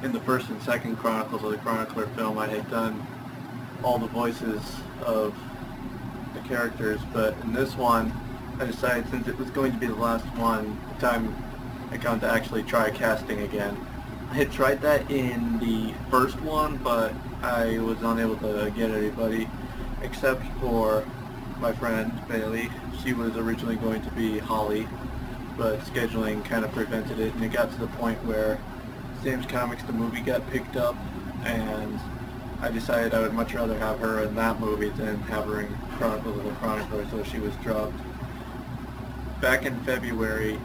in the first and second Chronicles of the Chronicler film, I had done all the voices of the characters, but in this one, I decided since it was going to be the last one, the time I got to actually try casting again. I had tried that in the first one, but I was unable to get anybody except for my friend Bailey. She was originally going to be Holly, but scheduling kind of prevented it, and it got to the point where Sam's Comics, the movie, got picked up, and I decided I would much rather have her in that movie than have her in Chronicles of the Chronicler, so she was dropped. Back in February,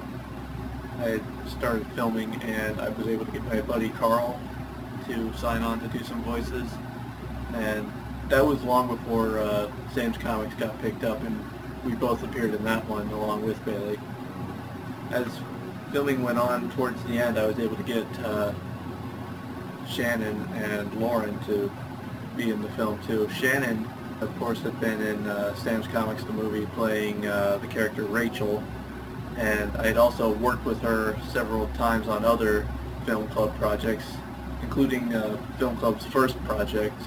I had started filming, and I was able to get my buddy Carl to sign on to do some voices, and that was long before Sam's Comics got picked up, and we both appeared in that one along with Bailey. As filming went on towards the end, I was able to get Shannon and Lauren to be in the film too. Shannon, of course, had been in Sam's Comics, the movie, playing the character Rachel, and I had also worked with her several times on other film club projects, including film club's first project,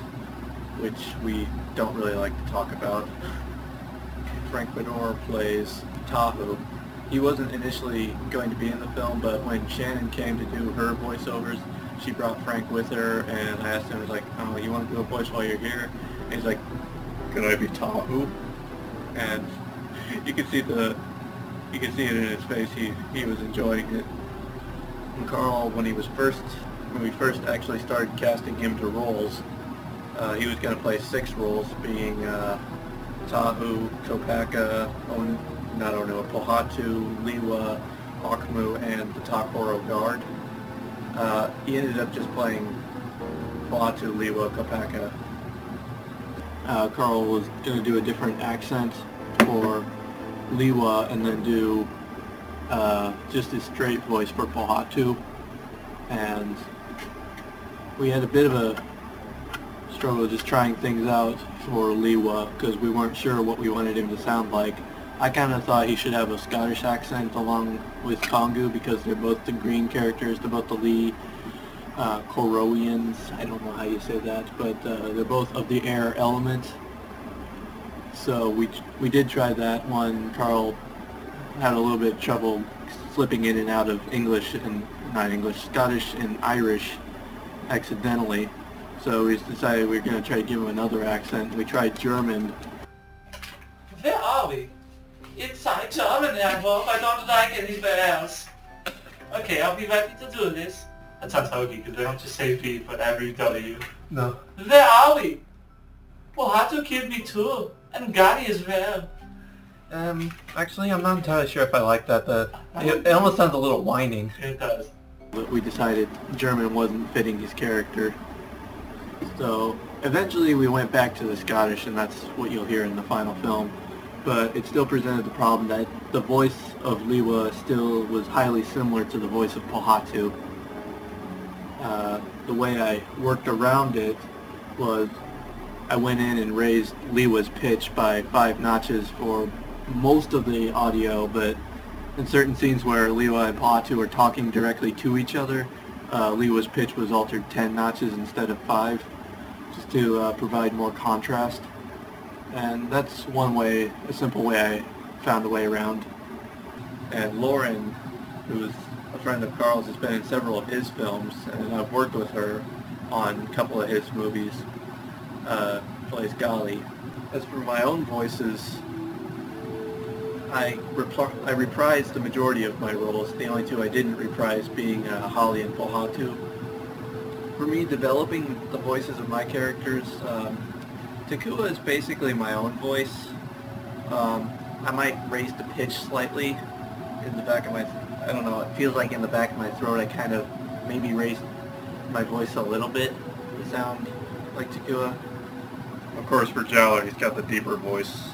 which we don't really like to talk about. Frank Bedore plays Tahu. He wasn't initially going to be in the film, but when Shannon came to do her voiceovers, she brought Frank with her, and I asked him, I was like, oh, you want to do a voice while you're here? And he's like, can I be Tahu? And you could see it in his face. He was enjoying it. And Carl, when we first actually started casting him to roles, he was going to play 6 roles, being Tahu, Kopaka, not Onu, Pohatu, Liwa, Akmu, and the Takoro guard. He ended up just playing Pohatu, Liwa, Kopaka. Carl was going to do a different accent for Liwa and then do just a straight voice for Pohatu. And we had a bit of a struggle just trying things out for Liwa because we weren't sure what we wanted him to sound like. I kind of thought he should have a Scottish accent along with Kongu because they're both the green characters, they're both the Lee Koroians, I don't know how you say that, but they're both of the air element. So we did try that one. Carl had a little bit of trouble slipping in and out of English and, not English, Scottish and Irish accidentally. So we decided we were going to try to give him another accent. We tried German. Where are we? Inside Germany, I hope. I don't like anywhere else. Okay, I'll be ready to do this. That sounds hokey. Do I have to say P for every W? No. Where are we? Pohatu killed me too. And Gani as well. Actually, I'm not entirely sure if I like that. It almost sounds a little whining. It does. But we decided German wasn't fitting his character. So eventually we went back to the Scottish, and that's what you'll hear in the final film. But it still presented the problem that the voice of Liwa still was highly similar to the voice of Pohatu. The way I worked around it was I went in and raised Liwa's pitch by 5 notches for most of the audio, but in certain scenes where Liwa and Pohatu are talking directly to each other, Liwa's pitch was altered 10 notches instead of 5, just to provide more contrast. And that's one way, a simple way I found a way around. And Lauren, who is a friend of Carl's, has been in several of his films, and I've worked with her on a couple of his movies, plays Gali. As for my own voices, I reprised the majority of my roles, the only 2 I didn't reprise being Holly and Pohatu. For me, developing the voices of my characters, Takua is basically my own voice. I might raise the pitch slightly in the back of my, I don't know, it feels like in the back of my throat I kind of maybe raised my voice a little bit to sound like Takua. Of course, for Jowler, he's got the deeper voice.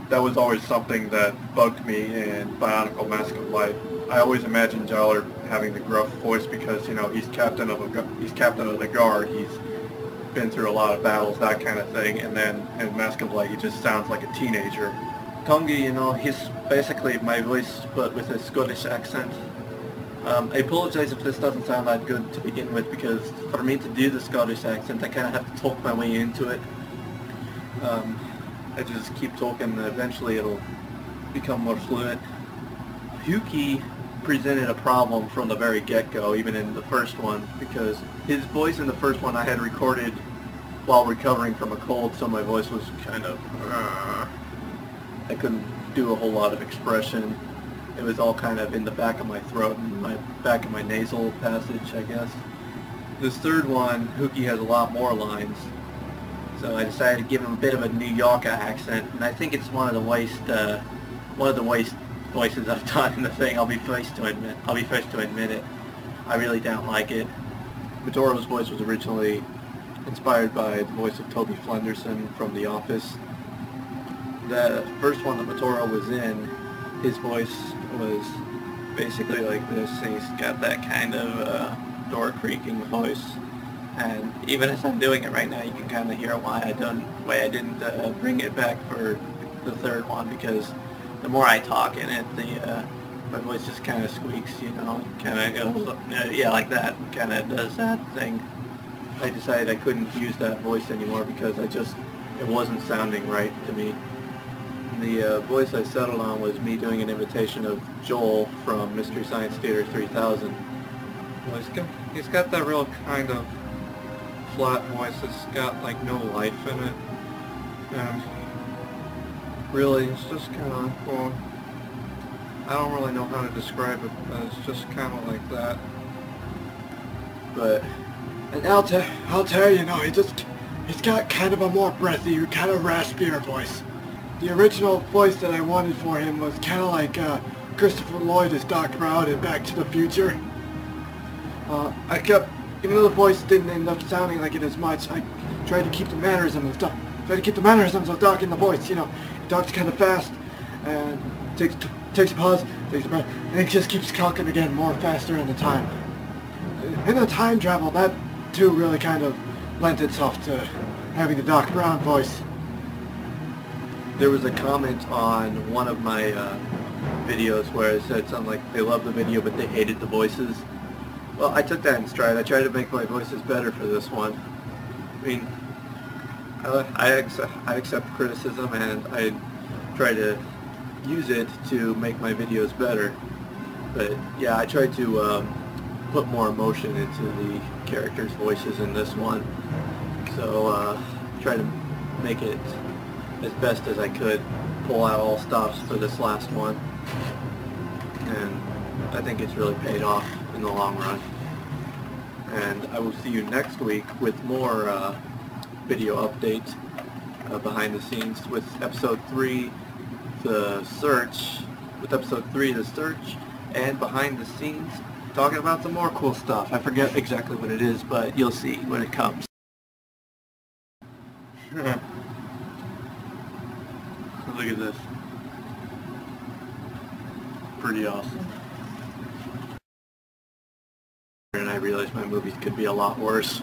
That was always something that bugged me in Bionicle Mask of Life. I always imagined Jowler having the gruff voice because, you know, he's captain of the guard. He's been through a lot of battles, that kind of thing. And then in Mask of Light, he just sounds like a teenager. Kongi, you know, he's basically my voice, but with a Scottish accent. I apologize if this doesn't sound that good to begin with, because for me to do the Scottish accent, I kind of have to talk my way into it. I just keep talking, and eventually it'll become more fluent. Huki presented a problem from the very get-go, even in the first one, because his voice in the first one I had recorded while recovering from a cold, so my voice was kind of... I couldn't do a whole lot of expression. It was all kind of in the back of my throat and my back of my nasal passage, I guess. This third one, Huki has a lot more lines, so I decided to give him a bit of a New Yorker accent, and I think it's one of the worst voices I've done in the thing. I'll be first to admit it. I really don't like it. Matoro's voice was originally inspired by the voice of Toby Flenderson from The Office. The first one that Matoro was in, his voice was basically like this, and he's got that kind of door creaking voice. And even as I'm doing it right now, you can kind of hear why I didn't bring it back for the third one, because the more I talk in it, my voice just kind of squeaks, you know, kind of goes, yeah, like that, kind of does that thing. I decided I couldn't use that voice anymore because it wasn't sounding right to me. The voice I settled on was me doing an imitation of Joel from Mystery Science Theater 3000. Well, he's got that real kind of flat voice that's got like no life in it. And really, it's just kind of, well, I don't really know how to describe it, but it's just kind of like that. But, and I'll tell you, no, he's got kind of a more breathy, kind of raspier voice. The original voice that I wanted for him was kind of like Christopher Lloyd as Doc Brown in Back to the Future. Even though the voice didn't end up sounding like it as much, I tried to keep the mannerisms of Doc. Tried to keep the mannerisms of Doc in the voice. You know, he talks kind of fast and takes a pause, takes a breath, and it just keeps talking again more faster in the time. In the time travel, that too really kind of lent itself to having the Doc Brown voice. There was a comment on one of my videos where it said something like they loved the video but they hated the voices. Well, I took that in stride. I tried to make my voices better for this one. I mean, I accept criticism, and I try to use it to make my videos better. But yeah, I tried to put more emotion into the characters' voices in this one. So try to make it as best as I could, pull out all stops for this last one. And I think it's really paid off in the long run. And I will see you next week with more video updates behind the scenes with episode 3, the search, and behind the scenes talking about some more cool stuff. I forget exactly what it is, but you'll see when it comes. Look at this. Pretty awesome. And I realized my movies could be a lot worse.